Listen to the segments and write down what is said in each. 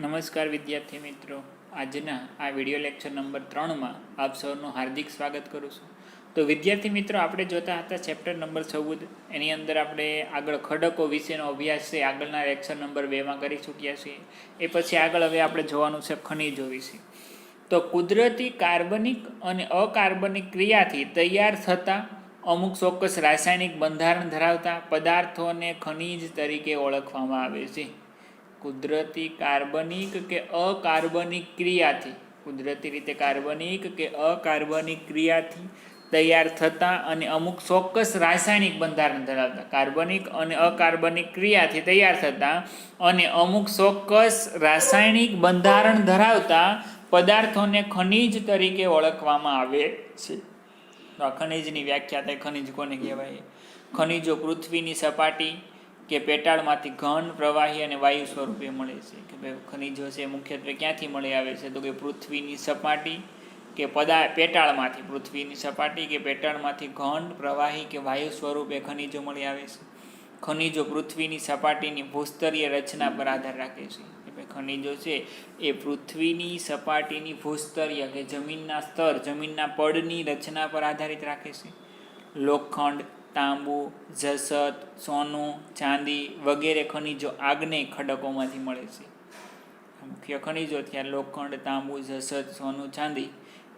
નમસ્કાર વિદ્યાર્થી મિત્રો, આજના આ વિડીયો લેક્ચર નંબર 3માં આપ સૌનું હાર્દિક સ્વાગત કરું છું. તો વિદ્યાર્થી મિત્રો, આપણે જોતા હતા ચેપ્ટર નંબર 14. એની અંદર આપણે આગળ ખડકો વિશેનો અભ્યાસ છે આગળના લેક્ચર નંબર 2માં કરી ચૂક્યા છીએ. એ પછી આગળ હવે આપણે જોવાનું છે ખનિજો વિશે. તો કુદરતી કાર્બનિક અને અકાર્બનિક ક્રિયાથી તૈયાર થતા અમુક ચોક્કસ રાસાયણિક બંધારણ ધરાવતા પદાર્થોને ખનિજ તરીકે ઓળખવામાં આવે છે. કુદરતી કાર્બનિક કે અકાર્બનિક ક્રિયાથી, કુદરતી રીતે કાર્બનિક કે અકાર્બનિક ક્રિયાથી તૈયાર થતા અને અમુક ચોક્કસ રાસાયણિક બંધારણ ધરાવતા, કાર્બનિક અને અકાર્બનિક ક્રિયાથી તૈયાર થતા અને અમુક ચોક્કસ રાસાયણિક બંધારણ ધરાવતા પદાર્થોને ખનિજ તરીકે ઓળખવામાં આવે છે. તો આ ખનિજની વ્યાખ્યા થાય. ખનિજ કોને કહેવાય? ખનિજો પૃથ્વીની સપાટી કે પેટાળમાંથી ઘન, પ્રવાહી અને વાયુ સ્વરૂપે મળે છે. કે ભાઈ ખનિજો છે મુખ્યત્વે ક્યાંથી મળી આવે છે? તો કે પૃથ્વીની સપાટી કે પેટાળમાંથી, પૃથ્વીની સપાટી કે પેટાળમાંથી ઘન, પ્રવાહી કે વાયુ સ્વરૂપે ખનિજો મળી આવે છે. ખનિજો પૃથ્વીની સપાટીની ભૂસ્તરીય રચના પર આધાર રાખે છે. કે ભાઈ ખનિજો છે એ પૃથ્વીની સપાટીની ભૂસ્તરીય કે જમીનના સ્તર, જમીનના પડની રચના પર આધારિત રાખે છે. લોખંડ, તાંબુ, જસત, સોનું, ચાંદી વગેરે ખનિજો આગ્નેય ખડકોમાંથી મળે છે. મુખ્ય ખનિજો ત્યાં લોખંડ, તાંબુ, જસત, સોનું, ચાંદી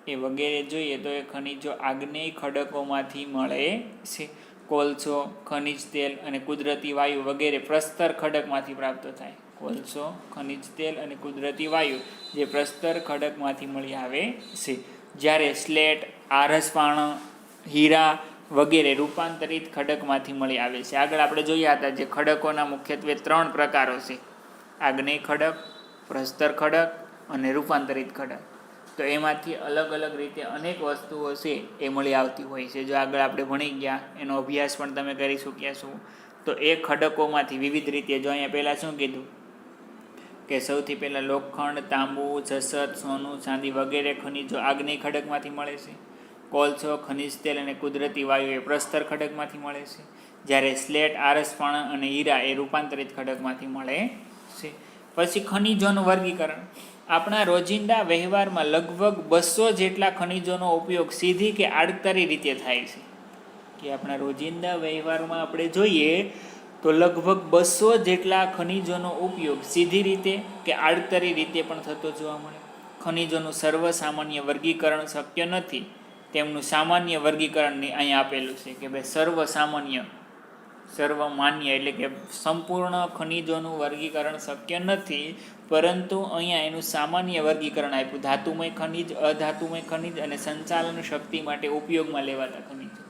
એ વગેરે જોઈએ તો એ ખનિજો આગ્નેય ખડકોમાંથી મળે છે. કોલસો, ખનિજ તેલ અને કુદરતી વાયુ વગેરે પ્રસ્તર ખડકમાંથી પ્રાપ્ત થાય. કોલસો, ખનિજ તેલ અને કુદરતી વાયુ જે પ્રસ્તર ખડકમાંથી મળી આવે છે. જ્યારે સ્લેટ, આરસપાણ, હીરા વગેરે રૂપાંતરિત ખડકમાંથી મળી આવે છે. આગળ આપણે જોયા હતા જે ખડકોના મુખ્યત્વે 3 પ્રકારો છે: આગ્નેય ખડક, પ્રસ્તર ખડક અને રૂપાંતરિત ખડક. તો એમાંથી અલગ અલગ રીતે અનેક વસ્તુઓ છે એ મળી આવતી હોય છે. જો આગળ આપણે ભણી ગયા, એનો અભ્યાસ પણ તમે કરી ચૂક્યા છો. તો એ ખડકોમાંથી વિવિધ રીતે, જો અહીંયા પહેલાં શું કીધું કે સૌથી પહેલાં લોખંડ, તાંબુ, જસત, સોનું, ચાંદી વગેરે ખનિજો આગ્નેય ખડકમાંથી મળે છે. કોલસો, ખનિજ તેલ અને કુદરતી વાયુ એ પ્રસ્તર ખડકમાંથી મળે છે. જ્યારે સ્લેટ, આરસપાણ અને હીરા એ રૂપાંતરિત ખડકમાંથી મળે છે. પછી ખનિજોનું વર્ગીકરણ. આપણા રોજિંદા વ્યવહારમાં લગભગ 200 જેટલા ખનિજોનો ઉપયોગ સીધી કે આડકતરી રીતે થાય છે. કે આપણા રોજિંદા વ્યવહારમાં આપણે જોઈએ તો લગભગ 200 જેટલા ખનિજોનો ઉપયોગ સીધી રીતે કે આડકતરી રીતે પણ થતો જોવા મળે. ખનિજોનું સર્વસામાન્ય વર્ગીકરણ શક્ય નથી. તેમનું સામાન્ય વર્ગીકરણ અહીંયા આપેલું છે કે ભાઈ સર્વસામાન્ય, સર્વમાન્ય એટલે કે સંપૂર્ણ ખનિજોનું વર્ગીકરણ શક્ય નથી, પરંતુ અહીંયા એનું સામાન્ય વર્ગીકરણ આપ્યું. ધાતુમય ખનિજ, અધાતુમય ખનિજ અને સંચાલન શક્તિ માટે ઉપયોગમાં લેવાતા ખનિજો.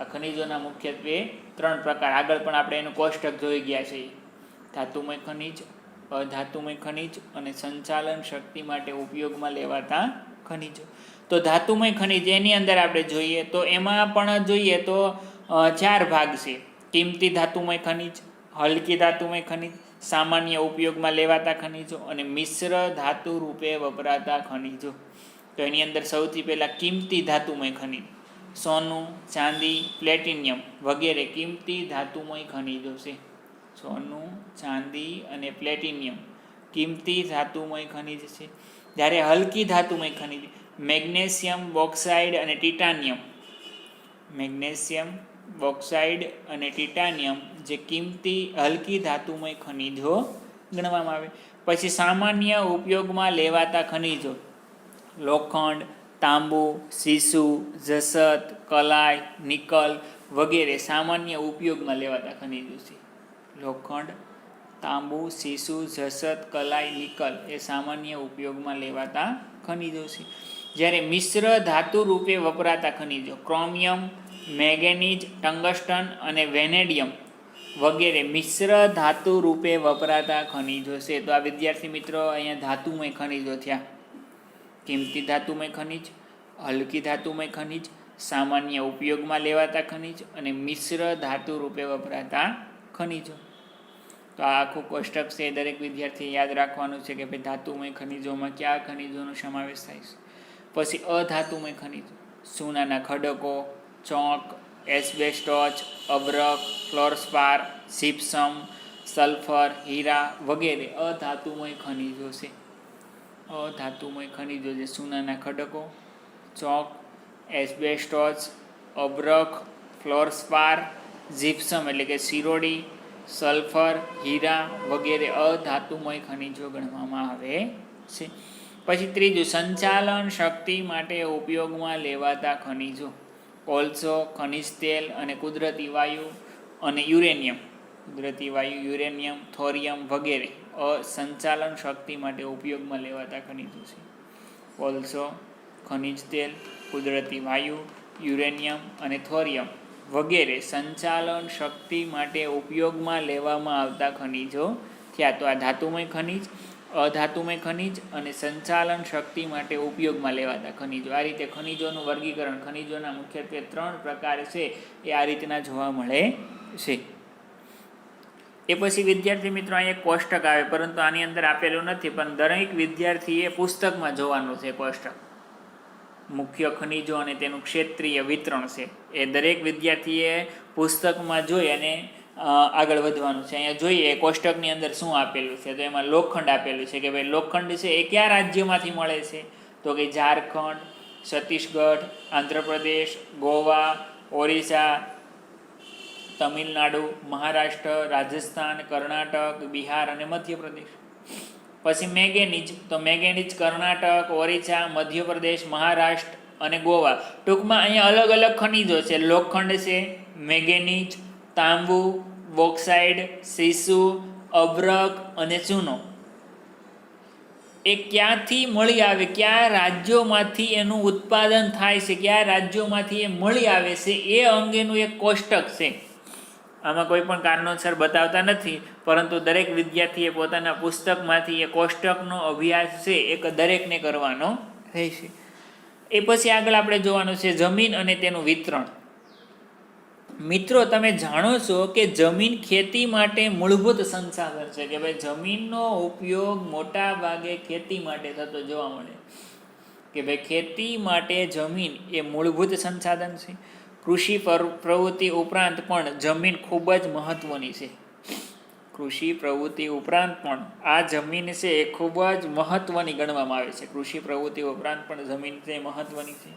આ ખનિજોના મુખ્યત્વે 3 પ્રકાર. આગળ પણ આપણે એનું કોષ્ટક જોઈ ગયા છે. ધાતુમય ખનિજ, અધાતુમય ખનિજ અને સંચાલન શક્તિ માટે ઉપયોગમાં લેવાતા ખનિજો. તો ધાતુમય ખનિજ એની અંદર આપણે જોઈએ તો એમાં પણ જોઈએ તો 4 ભાગ છે: કિંમતી ધાતુમય ખનિજ, હલકી ધાતુમય ખનિજ, સામાન્ય ઉપયોગમાં લેવાતા ખનિજો અને મિશ્ર ધાતુ રૂપે વપરાતા ખનિજો. તો એની અંદર સૌથી પહેલાં કિંમતી ધાતુમય ખનિજ. સોનું, ચાંદી, પ્લેટિનિયમ વગેરે કિંમતી ધાતુમય ખનિજો છે. સોનું, ચાંદી અને પ્લેટિનિયમ કિંમતી ધાતુમય ખનિજ છે. જ્યારે હલકી ધાતુમય ખનિજ મેગ્નેશિયમ, બોક્સાઇડ અને ટિટાનિયમ, મેગ્નેશિયમ, બોક્સાઇડ અને ટિટાનિયમ જે કિંમતી હલકી ધાતુમય ખનિજો ગણવામાં આવે. પછી સામાન્ય ઉપયોગમાં લેવાતા ખનિજો: લોખંડ, તાંબુ, સીસુ, જસત, કલાય, નિકલ વગેરે સામાન્ય ઉપયોગમાં લેવાતા ખનિજો છે. લોખંડ, તાંબુ, સીસુ, જસત, કલાય, નિકલ એ સામાન્ય ઉપયોગમાં લેવાતા ખનિજો છે. જ્યારે મિશ્ર ધાતુ રૂપે વપરાતા ખનિજો: ક્રોમિયમ, મેંગેનીઝ, ટંગસ્ટન અને વેનેડિયમ વગેરે મિશ્ર ધાતુ રૂપે વપરાતા ખનિજો છે. તો આ વિદ્યાર્થી મિત્રો અહીંયા ધાતુમય ખનિજો થયા: કિંમતી ધાતુમય ખનિજ, હલકી ધાતુમય ખનિજ, સામાન્ય ઉપયોગમાં લેવાતા ખનિજ અને મિશ્ર ધાતુ રૂપે વપરાતા ખનિજો. તો આ આખું કોષ્ટક છે એ દરેક વિદ્યાર્થીએ યાદ રાખવાનું છે કે ભાઈ ધાતુમય ખનિજોમાં કયા ખનિજોનો સમાવેશ થાય છે. પછી અધાતુમય ખનિજો: સોનાના ખડકો, ચોક, એસ્બેસ્ટોસ, અબ્રક, ફ્લોરસ્પાર, જીપ્સમ, સલ્ફર, હીરા વગેરે અધાતુમય ખનિજો છે. અધાતુમય ખનિજો છે સોનાના ખડકો, ચોક, એસ્બેસ્ટોસ, અબ્રક, ફ્લોરસ્પાર, જીપ્સમ એટલે કે સિરોડી, સલ્ફર, હીરા વગેરે અધાતુમય ખનિજો ગણવામાં આવે છે. પછી ત્રીજું, સંચાલન શક્તિ માટે ઉપયોગમાં લેવાતા ખનિજો. કોલસો, ખનિજ તેલ અને કુદરતી વાયુ અને યુરેનિયમ. કુદરતી વાયુ, યુરેનિયમ, થોરિયમ વગેરે સંચાલન શક્તિ માટે ઉપયોગમાં લેવાતા ખનિજો છે. કોલસો, ખનિજ તેલ, કુદરતી વાયુ, યુરેનિયમ અને થોરિયમ વગેરે સંચાલન શક્તિ માટે ઉપયોગમાં લેવામાં આવતા ખનિજો થયા. તો આ ધાતુમય ખનિજ, અધાતુમય ખનિજ અને સંચાલન શક્તિ માટે ઉપયોગમાં લેવાતા ખનિજો. આ રીતે ખનિજોનું વર્ગીકરણ, ખનિજોના મુખ્યત્વે 3 પ્રકાર છે એ આ રીતના જોવા મળે છે. એ પછી વિદ્યાર્થી મિત્રો અહીંયા એક કોષ્ટક આવે, પરંતુ આની અંદર આપેલું નથી, પણ દરેક વિદ્યાર્થીએ પુસ્તકમાં જોવાનું છે કોષ્ટક. મુખ્ય ખનિજો અને તેનું ક્ષેત્રીય વિતરણ છે એ દરેક વિદ્યાર્થીએ પુસ્તકમાં જોઈ અને આગળ વધવાનું છે. અહીંયા જોઈએ કોષ્ટકની અંદર શું આપેલું છે. તો એમાં લોખંડ આપેલું છે કે ભાઈ લોખંડ છે એ કયા રાજ્યમાંથી મળે છે? તો કે ઝારખંડ, છત્તીસગઢ, આંધ્રપ્રદેશ, ગોવા, ઓરિસ્સા, તમિલનાડુ, મહારાષ્ટ્ર, રાજસ્થાન, કર્ણાટક, બિહાર અને મધ્યપ્રદેશ. પછી મેંગેનીઝ, તો મેંગેનીઝ કર્ણાટક, ઓરિસ્સા, મધ્યપ્રદેશ, મહારાષ્ટ્ર અને ગોવા. ટૂંકમાં અહીંયા અલગ અલગ ખનિજો છે. લોખંડ છે, મેંગેનીઝ, તાંબુ, બોક્સાઇડ, સીસુ, અબ્રક અને ચૂનો. એ ક્યાંથી મળી આવે, કયા રાજ્યોમાંથી એનું ઉત્પાદન થાય છે, કયા રાજ્યોમાંથી એ મળી આવે છે એ અંગેનું એક કોષ્ટક છે. આમાં કોઈ પણ કારણોસર બતાવતા નથી, પરંતુ દરેક વિદ્યાર્થીએ પોતાના પુસ્તકમાંથી એ કોષ્ટકનો અભ્યાસ છે એક દરેકને કરવાનો રહેશે. એ પછી આગળ આપણે જોવાનું છે જમીન અને તેનું વિતરણ. મિત્રો તમે જાણો છો કે જમીન ખેતી માટે મૂળભૂત સંસાધન છે, કે ભાઈ જમીનનો ઉપયોગ મોટા ભાગે ખેતી માટે થતો જોવા મળે, કે ભાઈ ખેતી માટે જમીન એ મૂળભૂત સંસાધન છે. કૃષિ પ્રવૃત્તિ ઉપરાંત પણ જમીન ખૂબ જ મહત્વની છે. કૃષિ પ્રવૃત્તિ ઉપરાંત પણ આ જમીન છે એ ખૂબ જ મહત્વની ગણવામાં આવે છે. કૃષિ પ્રવૃત્તિ ઉપરાંત પણ જમીન છે મહત્વની છે.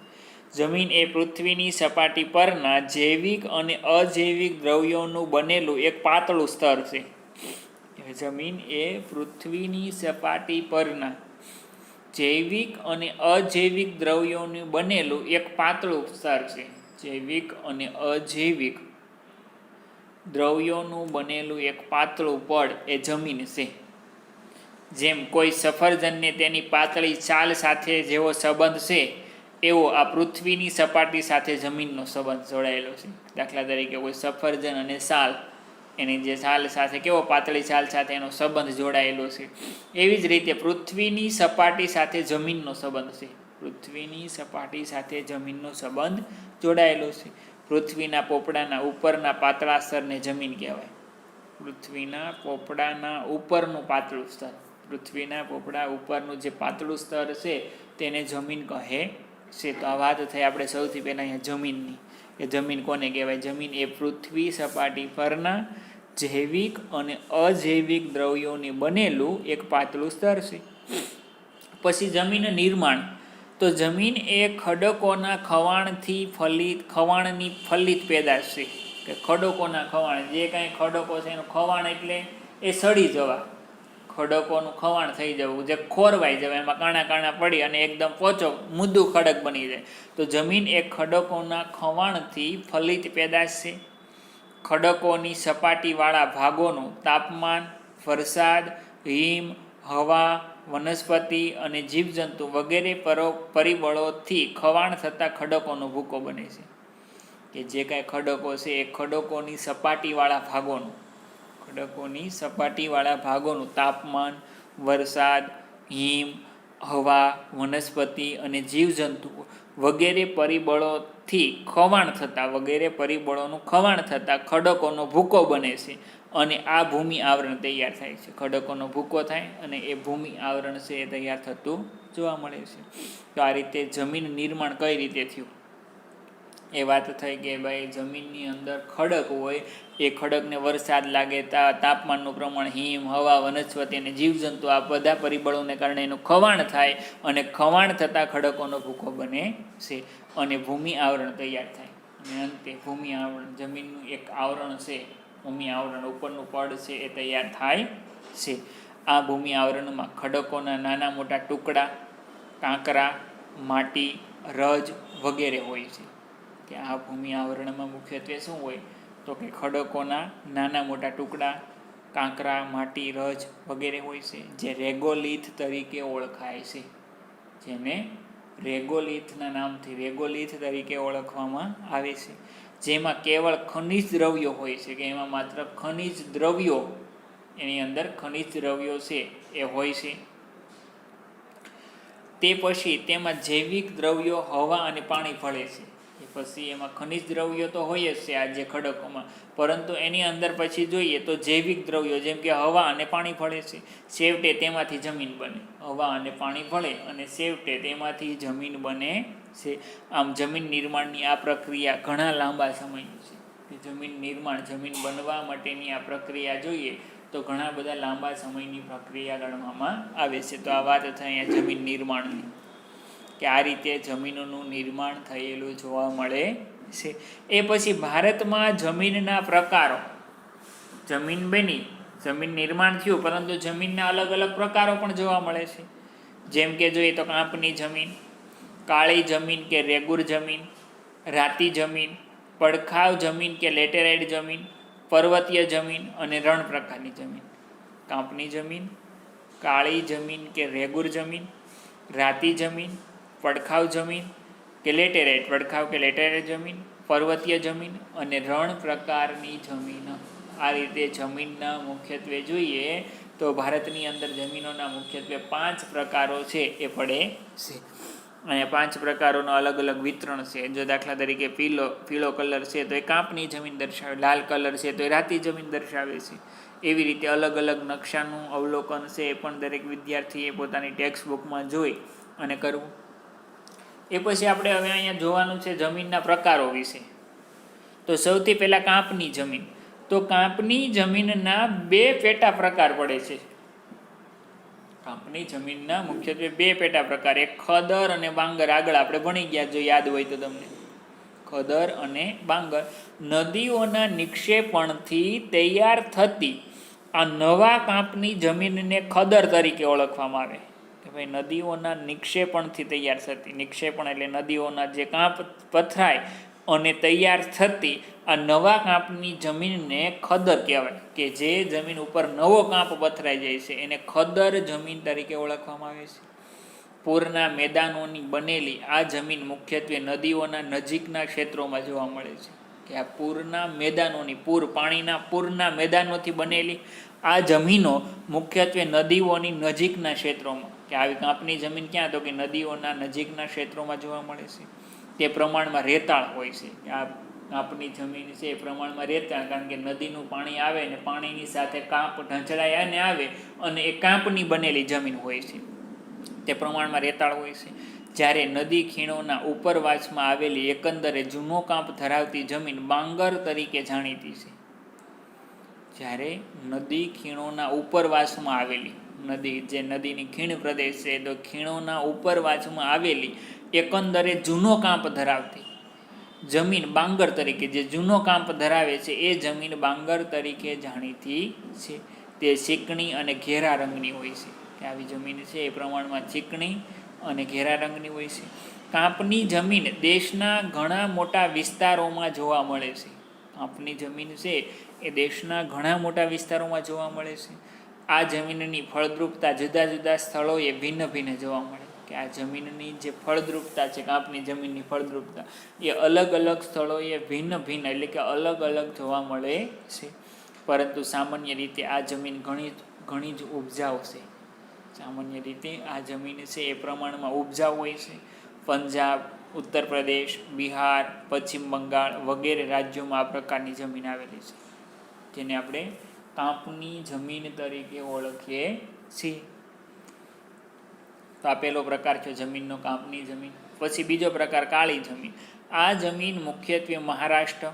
જમીન એ પૃથ્વીની સપાટી પરના જૈવિક અને અજૈવિક દ્રવ્યોનું બનેલું એક પાતળું સ્તર છે. જમીન એ પૃથ્વીની સપાટી પરના જૈવિક અને અજૈવિક દ્રવ્યોનું બનેલું એક પાતળું સ્તર છે. જૈવિક અને અજૈવિક દ્રવ્યોનું બનેલું એક પાતળું પડ એ જમીન છે. જેમ કોઈ સફરજનને તેની પાતળી છાલ સાથે જેવો સંબંધ છે, એવો આ પૃથ્વીની સપાટી સાથે જમીનનો સંબંધ જોડાયેલો છે. દાખલા તરીકે કોઈ સફરજન અને છાલ, એની જે છાલ સાથે કેવો પાતળી છાલ સાથે એનો સંબંધ જોડાયેલો છે. એવી જ રીતે પૃથ્વીની સપાટી સાથે જમીનનો સંબંધ છે. પૃથ્વીની સપાટી સાથે જમીનનો સંબંધ જોડાયેલો છે. પૃથ્વીના પોપડાના ઉપરના પાતળા સ્તરને જમીન કહેવાય. પૃથ્વીના પોપડાના ઉપરનું પાતળું સ્તર, પૃથ્વીના પોપડા ઉપરનું જે પાતળું સ્તર છે તેને જમીન કહે છે. તો આ વાત થઈ આપણે સૌથી પહેલાં અહીંયા જમીનની, કે જમીન કોને કહેવાય? જમીન એ પૃથ્વી સપાટી પરના જૈવિક અને અજૈવિક દ્રવ્યોને બનેલું એક પાતળું સ્તર છે. પછી જમીન નિર્માણ. તો જમીન એ ખડકોના ખવાણની ફલિત પેદાશ છે. કે ખડકોના ખવાણ, જે કાંઈ ખડકો છે એનું ખવાણ એટલે એ સડી જવા, ખડકોનું ખવાણ થઈ જવું, જે ખોરવાઈ જવાય, એમાં કાણા કાણા પડી અને એકદમ પોચો મુદ્દું ખડક બની જાય. તો જમીન એ ખડકોના ખવાણથી ફલિત પેદાશ છે. ખડકોની સપાટીવાળા ભાગોનું તાપમાન, વરસાદ, હિમ, હવા, વનસ્પતિ અને જીવજંતુ વગેરે પરિબળોથી ખવાણ થતા ખડકોનો ભૂકો બને છે. કે જે કાંઈ ખડકો છે એ ખડકોની સપાટીવાળા ભાગોનું તાપમાન, વરસાદ, હિમ, હવા, વનસ્પતિ અને જીવજંતુઓ વગેરે પરિબળોનું ખવાણ થતાં ખડકોનો ભૂકો બને છે અને આ ભૂમિ આવરણ તૈયાર થાય છે. ખડકોનો ભૂકો થાય અને એ ભૂમિ આવરણ છે એ તૈયાર થતું જોવા મળે છે. તો આ રીતે જમીન નિર્માણ કઈ રીતે થયું એ વાત થઈ કે ભાઈ જમીનની અંદર ખડક હોય, એ ખડકને વરસાદ લાગે, તાપમાનનું પ્રમાણ, હિમ, હવા, વનસ્પતિ અને જીવજંતુ આ બધા પરિબળોને કારણે એનું ખવાણ થાય અને ખવાણ થતાં ખડકોનો ભૂકો બને છે અને ભૂમિ આવરણ તૈયાર થાય. અને અંતે ભૂમિ આવરણ, જમીનનું એક આવરણ છે, ભૂમિ આવરણ ઉપરનું પડ છે એ તૈયાર થાય છે. આ ભૂમિ આવરણમાં ખડકોના નાના મોટા ટુકડા, કાંકરા, માટી, રજ વગેરે હોય છે. કે આ ભૂમિ આવરણમાં મુખ્યત્વે શું હોય તો કે ખડકોના નાના મોટા ટુકડા, કાંકરા, માટી, રજ વગેરે હોય છે, જે રેગોલિથ તરીકે ઓળખાય છે. જેને રેગોલિથના નામથી રેગોલિથ તરીકે ઓળખવામાં આવે છે. જેમાં કેવળ ખનિજ દ્રવ્યો હોય છે, કે એમાં માત્ર ખનિજ દ્રવ્યો, એની અંદર ખનિજ દ્રવ્યો છે એ હોય છે. તે પછી તેમાં જૈવિક દ્રવ્યો, હવા અને પાણી ભળે છે. એ પછી એમાં ખનિજ દ્રવ્યો તો હોય જ છે આ જે ખડકોમાં, પરંતુ એની અંદર પછી જોઈએ તો જૈવિક દ્રવ્યો જેમ કે હવા અને પાણી ભળે છે. છેવટે તેમાંથી જમીન બને. હવા અને પાણી ભળે અને છેવટે તેમાંથી જમીન બને છે. આમ જમીન નિર્માણની આ પ્રક્રિયા ઘણા લાંબા સમયની છે. કે જમીન નિર્માણ, જમીન બનવા માટેની આ પ્રક્રિયા જોઈએ તો ઘણા બધા લાંબા સમયની પ્રક્રિયા ગણવામાં આવે છે. તો આ વાત થઈ અહીંયા જમીન નિર્માણની, કે આ રીતે જમીનોનું નિર્માણ થયેલું જોવા મળે છે. એ પછી ભારતમાં જમીનના પ્રકારો, જમીન બની, જમીન નિર્માણ થયું, પરંતુ જમીનના અલગ અલગ પ્રકારો પણ જોવા મળે છે. જેમ કે જોઈએ તો કાંપની જમીન, કાળી જમીન કે રેગુર જમીન, રાતી જમીન, પડખાવ જમીન કે લેટેરાઇટ જમીન, પર્વતીય જમીન અને રણ પ્રકારની જમીન. કાંપની જમીન, કાળી જમીન કે રેગુર જમીન, રાતી જમીન, પડખાવ જમીન કે લેટેરાઇટ, પડખાવ કે લેટેરાઇટ જમીન, પર્વતીય જમીન અને રણ પ્રકારની જમીન. આ રીતે જમીનના મુખ્યત્વે જોઈએ તો ભારતની અંદર જમીનોના મુખ્યત્વે 5 પ્રકારો છે એ પડે છે. અને 5 પ્રકારોનો અલગ અલગ વિતરણ છે. જો દાખલા તરીકે પીળો કલર છે તો એ કાંપની જમીન દર્શાવે, લાલ કલર છે તો એ રાતી જમીન દર્શાવે છે. એવી રીતે અલગ અલગ નકશાનું અવલોકન છે એ પણ દરેક વિદ્યાર્થીએ પોતાની ટેક્સ્ટ બુકમાં જોઈ અને કરવું. એ પછી આપણે હવે અહીંયા જોવાનું છે જમીનના પ્રકારો વિશે. તો સૌથી પહેલાં કાંપની જમીન. તો કાંપની જમીનના 2 પેટા પ્રકાર પડે છે. કાંપની જમીનના મુખ્યત્વે 2 પેટા પ્રકાર, એક ખદર અને બાંગર. આગળ આપણે ભણી ગયા, જો યાદ હોય તો તમને. ખદર અને બાંગર. નદીઓના નિક્ષેપણથી તૈયાર થતી આ નવા કાંપની જમીનને ખદર તરીકે ઓળખવામાં આવે. કે ભાઈ નદીઓના નિક્ષેપણથી તૈયાર થતી, નિક્ષેપણ એટલે નદીઓના જે કાંપ પથરાય અને તૈયાર થતી આ નવા કાંપની જમીનને ખદર કહેવાય. કે જે જમીન ઉપર નવો કાંપ પથરાઈ જાય છે એને ખદર જમીન તરીકે ઓળખવામાં આવે છે. પૂરના મેદાનોની બનેલી આ જમીન મુખ્યત્વે નદીઓના નજીકના ક્ષેત્રોમાં જોવા મળે છે. કે આ પૂરના મેદાનોની, પૂરના મેદાનોથી બનેલી આ જમીનો મુખ્યત્વે નદીઓની નજીકના ક્ષેત્રોમાં, કે આવી કાંપની જમીન ક્યાં, તો કે નદીઓના નજીકના ક્ષેત્રોમાં જોવા મળે છે. તે પ્રમાણમાં રેતાળ હોય છે. આ કાંપની જમીન છે એ પ્રમાણમાં રેતાળ, કારણ કે નદીનું પાણી આવે ને પાણીની સાથે કાંપ ઢંચળાય અને આવે અને એ કાંપની બનેલી જમીન હોય છે. તે પ્રમાણમાં રેતાળ હોય છે. જ્યારે નદી ખીણોના ઉપરવાસમાં આવેલી એકંદરે જૂનો કાંપ ધરાવતી જમીન બાંગર તરીકે જાણીતી છે. જ્યારે નદી ખીણોના ઉપરવાસમાં આવેલી, જે નદીની ખીણ પ્રદેશ છે તો ખીણોના ઉપરવાસમાં આવેલી એકંદરે જૂનો કાંપ ધરાવતી જમીન બાંગર તરીકે, જે જૂનો કાંપ ધરાવે છે એ જમીન બાંગર તરીકે જાણીતી છે. તે ચીકણી અને ઘેરા રંગની હોય છે. કે આવી જમીન છે એ પ્રમાણમાં ચીકણી અને ઘેરા રંગની હોય છે. કાંપની જમીન દેશના ઘણા મોટા વિસ્તારોમાં જોવા મળે છે. કાંપની જમીન છે એ દેશના ઘણા મોટા વિસ્તારોમાં જોવા મળે છે. આ જમીનની ફળદ્રુપતા જુદા જુદા સ્થળોએ ભિન્ન ભિન્ન જોવા મળે. કે આ જમીનની જે ફળદ્રુપતા છે, કાંપની જમીનની ફળદ્રુપતા એ અલગ અલગ સ્થળોએ ભિન્ન ભિન્ન એટલે કે અલગ અલગ જોવા મળે છે. પરંતુ સામાન્ય રીતે આ જમીન ઘણી જ ઉપજાઉ છે. સામાન્ય રીતે આ જમીન છે એ પ્રમાણમાં ઉપજાઉ હોય છે. પંજાબ, ઉત્તર પ્રદેશ, બિહાર, પશ્ચિમ બંગાળ વગેરે રાજ્યોમાં આ પ્રકારની જમીન આવેલી છે, જેને આપણે કાંપની જમીન તરીકે ઓળખીએ છીએ. તો આ પહેલો પ્રકાર છે જમીનનો, કાંપની જમીન. પછી બીજો પ્રકાર કાળી જમીન. આ જમીન મુખ્યત્વે મહારાષ્ટ્ર,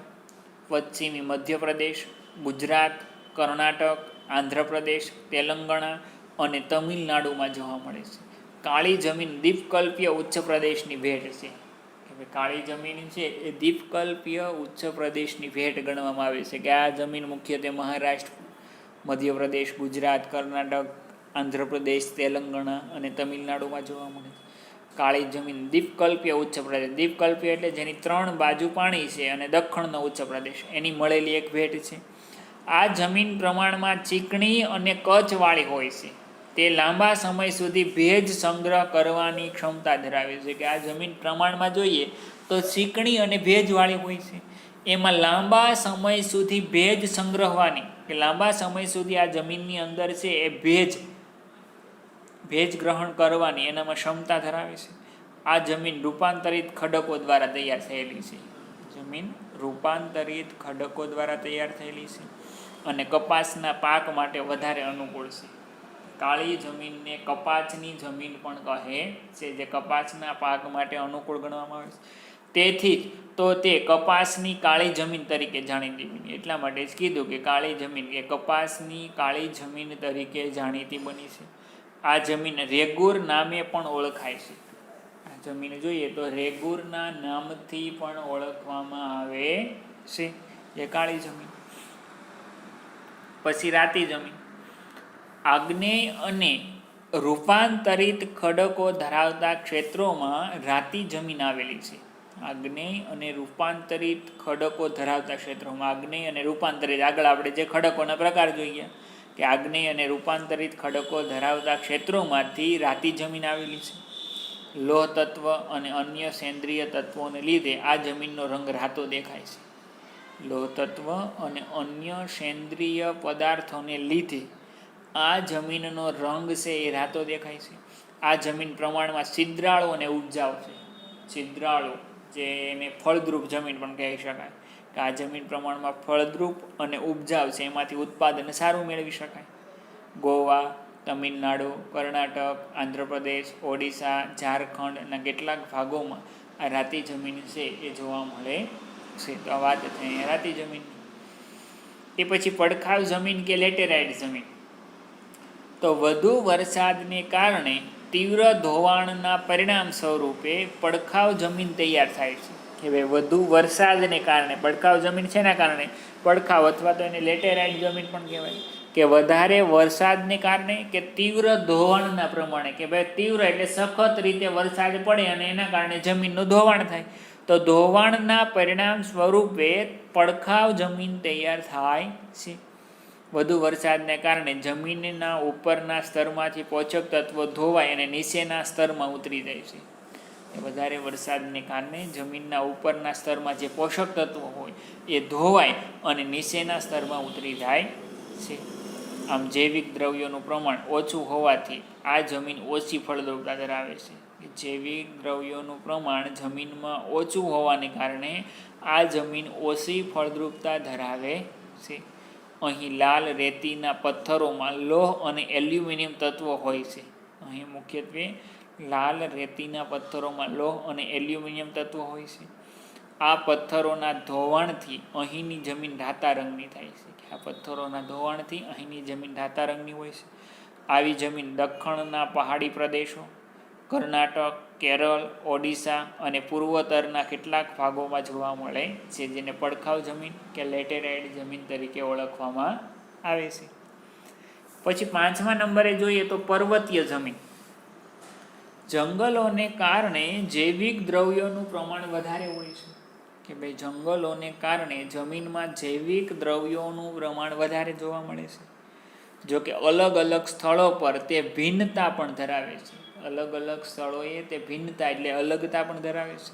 પશ્ચિમી મધ્યપ્રદેશ, ગુજરાત, કર્ણાટક, આંધ્રપ્રદેશ, તેલંગાણા અને તમિલનાડુમાં જોવા મળે છે. કાળી જમીન દ્વીપકલ્પીય ઉચ્ચ પ્રદેશની ભેટ છે. કાળી જમીન છે એ દ્વીપકલ્પીય ઉચ્ચ પ્રદેશની ભેટ ગણવામાં આવે છે કે આ જમીન મુખ્યત્વે મહારાષ્ટ્ર, મધ્યપ્રદેશ, ગુજરાત, કર્ણાટક, આંધ્રપ્રદેશ, તેલંગાણા અને તમિલનાડુમાં જોવા મળે છે. કાળી જમીન દ્વીપકલ્પીય ઉચ્ચ પ્રદેશ, દ્વીપકલ્પીય એટલે જેની 3 બાજુ પાણી છે અને દખણનો ઉચ્ચ પ્રદેશ, એની મળેલી એક ભેટ છે. આ જમીન પ્રમાણમાં ચીકણી અને કચવાળી હોય છે. તે લાંબા સમય સુધી ભેજ સંગ્રહ કરવાની ક્ષમતા ધરાવે છે. કે આ જમીન પ્રમાણમાં જોઈએ તો ચીકણી અને ભેજવાળી હોય છે. એમાં લાંબા સમય સુધી ભેજ સંગ્રહવાની, કે લાંબા સમય સુધી આ જમીનની અંદર છે એ ભેજ ગ્રહણ કરવાની એનામાં ક્ષમતા ધરાવે છે. આ જમીન રૂપાંતરિત ખડકો દ્વારા તૈયાર થયેલી છે. જમીન રૂપાંતરિત ખડકો દ્વારા તૈયાર થયેલી છે અને કપાસના પાક માટે વધારે અનુકૂળ છે. કાળી જમીનને કપાસની જમીન પણ કહે છે, જે કપાસના પાક માટે અનુકૂળ ગણવામાં આવે છે. તેથી જ તો તે કપાસની કાળી જમીન તરીકે જાણીતી બની. એટલા માટે જ કીધું કે કાળી જમીન એ કપાસની કાળી જમીન તરીકે જાણીતી બની છે. આ જમીન રેગુર નામે પણ ઓળખાય છે. આ જમીન જોઈએ તો રેગુરના નામથી પણ ઓળખવામાં આવે છે, એ કાળી જમીન. પછી રાતી જમીન. આગ્નેય અને રૂપાંતરિત ખડકો ધરાવતા ક્ષેત્રોમાં રાતી જમીન આવેલી છે. આગ્નેય અને રૂપાંતરિત ખડકો ધરાવતા ક્ષેત્રોમાં, આગ્નેય અને રૂપાંતરિત, આગળ આપણે જે ખડકોના પ્રકાર જોઈએ કે આગ્નેય અને રૂપાંતરિત ખડકો ધરાવતા ક્ષેત્રોમાંથી રાતી જમીન આવેલી છે. લોહ તત્વ અને અન્ય સેન્દ્રિય તત્વોને લીધે આ જમીનનો રંગ રાતો દેખાય છે. લોહ તત્વ અને અન્ય સેન્દ્રિય પદાર્થોને લીધે આ જમીનનો રંગ છે એ રાતો દેખાય છે. આ જમીન પ્રમાણમાં છિદ્રાળુ અને ઉપજાઉ છે. છિદ્રાળુ, જે એને ફળદ્રુપ જમીન પણ કહી શકાય, કે આ જમીન પ્રમાણમાં ફળદ્રુપ અને ઉપજાઉ છે, એમાંથી ઉત્પાદન સારું મેળવી શકાય. ગોવા, તમિલનાડુ, કર્ણાટક, આંધ્રપ્રદેશ, ઓડિશા, ઝારખંડના કેટલાક ભાગોમાં આ રાતી જમીન છે એ જોવા મળે છે. તો આ વાત થઈ રાતી જમીન. એ પછી પડખાવ જમીન કે લેટેરાઇટ જમીન. તો વધુ વરસાદને કારણે તીવ્ર ધોવાણના પરિણામ સ્વરૂપે પડખાવ જમીન તૈયાર થાય છે. કે ભાઈ વધુ વરસાદને કારણે પડખાવ જમીન શેના કારણે? પડખાવ, અથવા તો એને લેટેરાઇટ જમીન પણ કહેવાય. કે વધારે વરસાદને કારણે કે તીવ્ર ધોવાણના પ્રમાણે, કે ભાઈ તીવ્ર એટલે સખત રીતે વરસાદ પડે અને એના કારણે જમીનનું ધોવાણ થાય. તો ધોવાણના પરિણામ સ્વરૂપે પડખાવ જમીન તૈયાર થાય છે. વધુ વરસાદને કારણે જમીનના ઉપરના સ્તરમાંથી પોષક તત્વો ધોવાય અને નીચેના સ્તરમાં ઉતરી જાય છે. વધારે વરસાદને કારણે જમીનના ઉપરના સ્તરમાં જે પોષક તત્વો હોય એ ધોવાય અને નીચેના સ્તરમાં ઉતરી જાય છે. આમ જૈવિક દ્રવ્યોનું પ્રમાણ ઓછું હોવાથી આ જમીન ઓછી ફળદ્રુપતા ધરાવે છે. જૈવિક દ્રવ્યોનું પ્રમાણ જમીનમાં ઓછું હોવાને કારણે આ જમીન ઓછી ફળદ્રુપતા ધરાવે છે. અહીં લાલ રેતીના પથ્થરોમાં લોહ અને એલ્યુમિનિયમ તત્વો હોય છે. અહીં મુખ્યત્વે લાલ રેતીના પથ્થરોમાં લોહ અને એલ્યુમિનિયમ તત્વો હોય છે. આ પથ્થરોના ધોવાણથી અહીંની જમીન રાતા રંગની થાય છે. આ પથ્થરોના ધોવાણથી અહીંની જમીન રાતા રંગની હોય છે. આવી જમીન દખ્ખણના પહાડી પ્રદેશો, કર્ણાટક, કેરળ, ઓડિશા અને પૂર્વોત્તરના કેટલાક ભાગોમાં જોવા મળે છે, જેને પડખાવ જમીન કે લેટેરાઇટ જમીન તરીકે ઓળખવામાં આવે છે. પછી 5મા નંબરે જોઈએ તો પર્વતીય જમીન. જંગલોને કારણે જૈવિક દ્રવ્યોનું પ્રમાણ વધારે હોય છે. કે ભાઈ જંગલોને કારણે જમીનમાં જૈવિક દ્રવ્યોનું પ્રમાણ વધારે જોવા મળે છે. જો કે અલગ અલગ સ્થળો પર તે ભિન્નતા પણ ધરાવે છે. અલગ અલગ સ્થળોએ તે ભિન્નતા એટલે અલગતા પણ ધરાવે છે.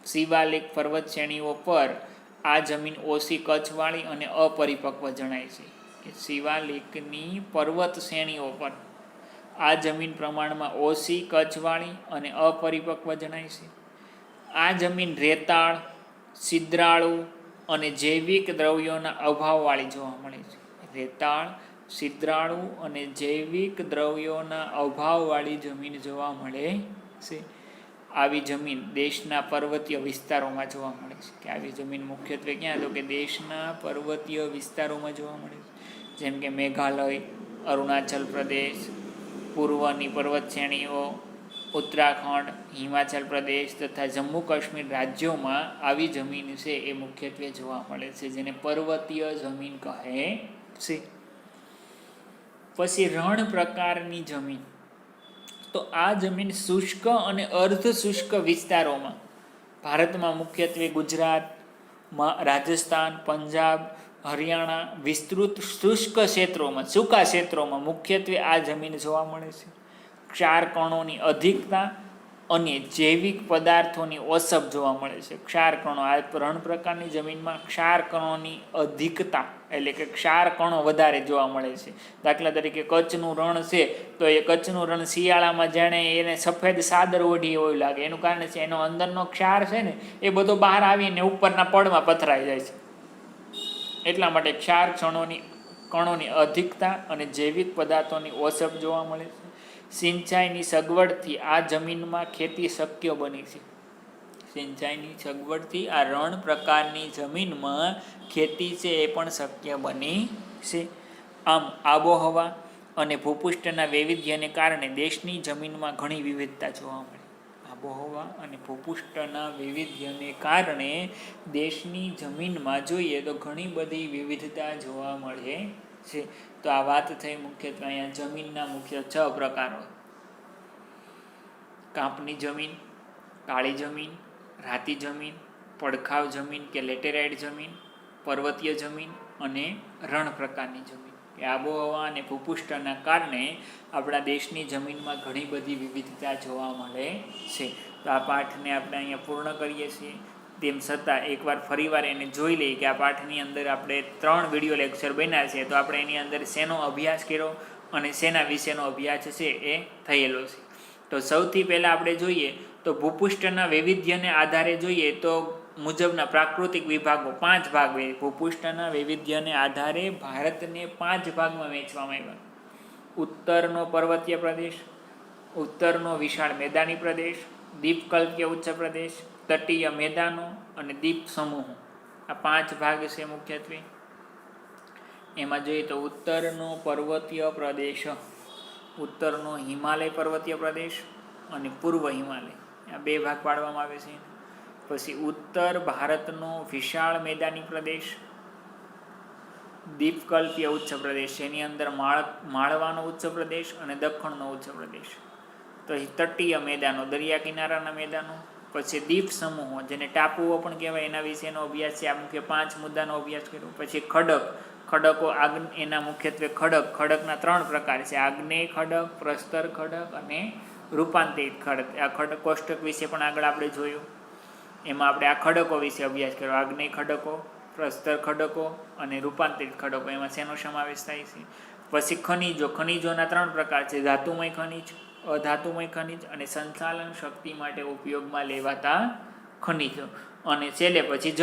શિવાલિક પર્વત શ્રેણીઓ પર આ જમીન ઓછી કચવાળી અને અપરિપક્વ જણાય છે. કે શિવાલિકની પર્વત શ્રેણીઓ પર આ જમીન પ્રમાણમાં ઓછી કચવાળી અને અપરિપક્વ જણાય છે. આ જમીન રેતાળ, છિદ્રાળુ અને જૈવિક દ્રવ્યોના અભાવવાળી જોવા મળે છે. રેતાળ, છિદ્રાળુ અને જૈવિક દ્રવ્યોના અભાવવાળી જમીન જોવા મળે છે. આવી જમીન દેશના પર્વતીય વિસ્તારોમાં જોવા મળે છે. કે આવી જમીન મુખ્યત્વે ક્યાં? તો કે દેશના પર્વતીય વિસ્તારોમાં જોવા મળે છે. જેમ કે મેઘાલય, અરુણાચલ પ્રદેશ, પૂર્વની પર્વત શ્રેણીઓ, ઉત્તરાખંડ, હિમાચલ પ્રદેશ તથા જમ્મુ કાશ્મીર રાજ્યોમાં આવી જમીન છે એ મુખ્યત્વે જોવા મળે છે, જેને પર્વતીય જમીન કહે છે. પછી રણ પ્રકારની જમીન. તો આ જમીન શુષ્ક અને અર્ધ શુષ્ક વિસ્તારોમાં, ભારતમાં મુખ્યત્વે ગુજરાત, રાજસ્થાન, પંજાબ, હરિયાણા વિસ્તૃત શુષ્ક ક્ષેત્રોમાં, સૂકા ક્ષેત્રોમાં મુખ્યત્વે આ જમીન જોવા મળે છે. ક્ષાર કણોની અધિકતા અને જૈવિક પદાર્થોની ઓસબ જોવા મળે છે. ક્ષાર કણો, આ રણ પ્રકારની જમીનમાં ક્ષાર કણોની અધિકતા એટલે કે ક્ષાર કણો વધારે જોવા મળે છે. દાખલા તરીકે કચ્છનું રણ છે તો એ કચ્છનું રણ શિયાળામાં જાણે એને સફેદ સાદર ઓઢી એવું લાગે. એનું કારણ છે એનો અંદરનો ક્ષાર છે ને એ બધો બહાર આવીને ઉપરના પડમાં પથરાઈ જાય છે. એટલા માટે ક્ષાર કણોની અધિકતા અને જૈવિક પદાર્થોની ઓસબ જોવા મળે છે. સિંચાઈની સગવડથી આ જમીનમાં ખેતી શક્ય બની છે. સિંચાઈની સગવડથી આ રણ પ્રકારની જમીનમાં ખેતી છે એ પણ શક્ય બની છે. આમ આબોહવા અને ભૂપૃષ્ઠના વૈવિધ્યને કારણે દેશની જમીનમાં ઘણી વિવિધતા જોવા મળે. આબોહવા અને ભૂપૃષ્ઠના વૈવિધ્યને કારણે દેશની જમીનમાં જોઈએ તો ઘણી બધી વિવિધતા જોવા મળે છે. તો આ વાત થઈ મુખ્યત્વે અહીંયા જમીનના મુખ્ય 6 પ્રકારો: કાંપની જમીન, કાળી જમીન, રાતી જમીન, પડખાવ જમીન કે લેટેરાઇટ જમીન, પર્વતીય જમીન અને રણ પ્રકારની જમીન. કે આબોહવા અને ભૂપૃષ્ઠના કારણે આપણા દેશની જમીનમાં ઘણી બધી વિવિધતા જોવા મળે છે. તો આ પાઠને આપણે અહીંયા પૂર્ણ કરીએ છીએ. તેમ છતાં એકવાર ફરીવાર એને જોઈ લઈએ કે આ પાઠની અંદર આપણે 3 વિડીયો લેક્ચર બન્યા છે, તો આપણે એની અંદર શેનો અભ્યાસ કર્યો અને શેના વિશેનો અભ્યાસ છે એ થયેલો છે. તો સૌથી પહેલાં આપણે જોઈએ તો ભૂપૃષ્ઠના વૈવિધ્યને આધારે જોઈએ તો મુજબના પ્રાકૃતિક વિભાગો 5 ભાગ હોય. ભૂપૃષ્ઠના વૈવિધ્યને આધારે ભારતને 5 ભાગમાં વહેંચવામાં આવ્યા. ઉત્તરનો પર્વતીય પ્રદેશ, ઉત્તરનો વિશાળ મેદાની પ્રદેશ, દ્વીપકલ્પીય ઉચ્ચ પ્રદેશ, તટીય મેદાનો અને દ્વીપ સમૂહો. આ 5 ભાગ છે મુખ્યત્વે. એમાં જોઈએ તો ઉત્તરનો પર્વતીય પ્રદેશ, ઉત્તરનો હિમાલય પર્વતીય પ્રદેશ અને પૂર્વ હિમાલય, આ 2 ભાગ પાડવામાં આવે છે. પછી ઉત્તર ભારતનો વિશાળ મેદાની પ્રદેશ, દ્વીપકલ્પીય ઉચ્ચ પ્રદેશ, એની અંદર માળવાનો ઉચ્ચ પ્રદેશ અને દખણનો ઉચ્ચ પ્રદેશ. તો તટીય મેદાનો, દરિયા કિનારાના મેદાનો. પછી દ્વીપ સમૂહો, જેને ટાપુઓ પણ કહેવાય, એના વિશેનો અભ્યાસ છે. આ મુખ્ય 5 મુદ્દાનો અભ્યાસ કર્યો. પછી ખડકો, એના મુખ્યત્વે ખડકના 3 પ્રકાર છે: આગ્નેય ખડક, પ્રસ્તર ખડક અને રૂપાંતરિત ખડક. આ ખડક કોષ્ટક વિશે પણ આગળ આપણે જોયું. એમાં આપણે આ ખડકો વિશે અભ્યાસ કર્યો: આગ્નેય ખડકો, પ્રસ્તર ખડકો અને રૂપાંતરિત ખડકો. એમાં શેનો સમાવેશ થાય છે? પછી ખનિજોના 3 પ્રકાર છે: ધાતુમય ખનિજ, અધાતુમય ખનિજ અને સંચાલન શક્તિ માટે ઉપયોગમાં લેવાતા ખનિજો. અને છેલ્લે પછી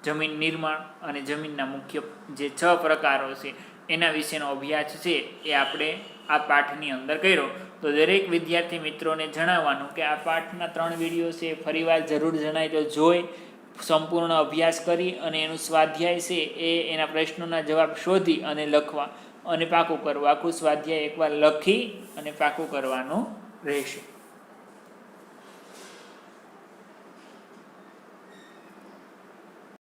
જમીન નિર્માણ અને જમીનના મુખ્ય જે 6 પ્રકારો છે એના વિશેનો અભ્યાસ છે એ આપણે આ પાઠની અંદર કર્યો. તો દરેક વિદ્યાર્થી મિત્રોને જણાવવાનું કે આ પાઠના 3 વિડીયો છે ફરીવાર જરૂર જણાય તો જોઈ સંપૂર્ણ અભ્યાસ કરી અને એનું સ્વાધ્યાય છે એ એના પ્રશ્નોના જવાબ શોધી અને લખવા અને પાકું કરવું. આખું સ્વાધ્યાય એકવાર લખી અને પાકું કરવાનું રહેશે.